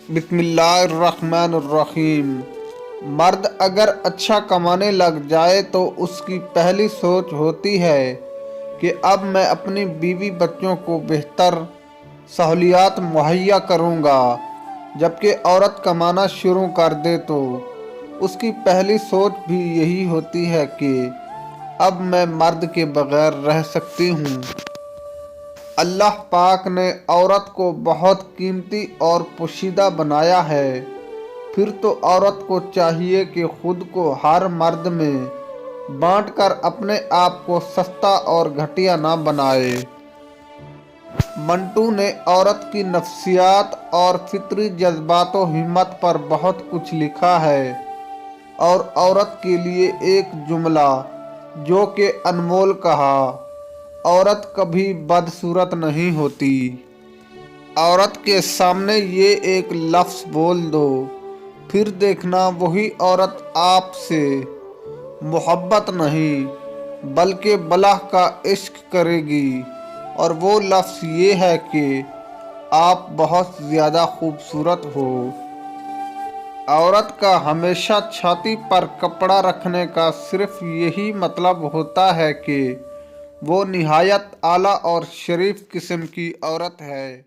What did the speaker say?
بسم اللہ الرحمن الرحیم۔ مرد اگر اچھا کمانے لگ جائے تو اس کی پہلی سوچ ہوتی ہے کہ اب میں اپنی بیوی بچوں کو بہتر سہولیات مہیا کروں گا۔ جبکہ عورت کمانا شروع کر دے تو اس کی پہلی سوچ بھی یہی ہوتی ہے کہ اب میں مرد کے بغیر رہ سکتی ہوں۔ اللہ پاک نے عورت کو بہت قیمتی اور پوشیدہ بنایا ہے، پھر تو عورت کو چاہیے کہ خود کو ہر مرد میں بانٹ کر اپنے آپ کو سستا اور گھٹیا نہ بنائے۔ منٹو نے عورت کی نفسیات اور فطری جذبات و ہمت پر بہت کچھ لکھا ہے، اور عورت کے لیے ایک جملہ جو کہ انمول کہا، عورت کبھی بدصورت نہیں ہوتی۔ عورت کے سامنے یہ ایک لفظ بول دو، پھر دیکھنا وہی عورت آپ سے محبت نہیں بلکہ بلّہ کا عشق کرے گی، اور وہ لفظ یہ ہے کہ آپ بہت زیادہ خوبصورت ہو۔ عورت کا ہمیشہ چھاتی پر کپڑا رکھنے کا صرف یہی مطلب ہوتا ہے کہ وہ نہایت اعلیٰ اور شریف قسم کی عورت ہے۔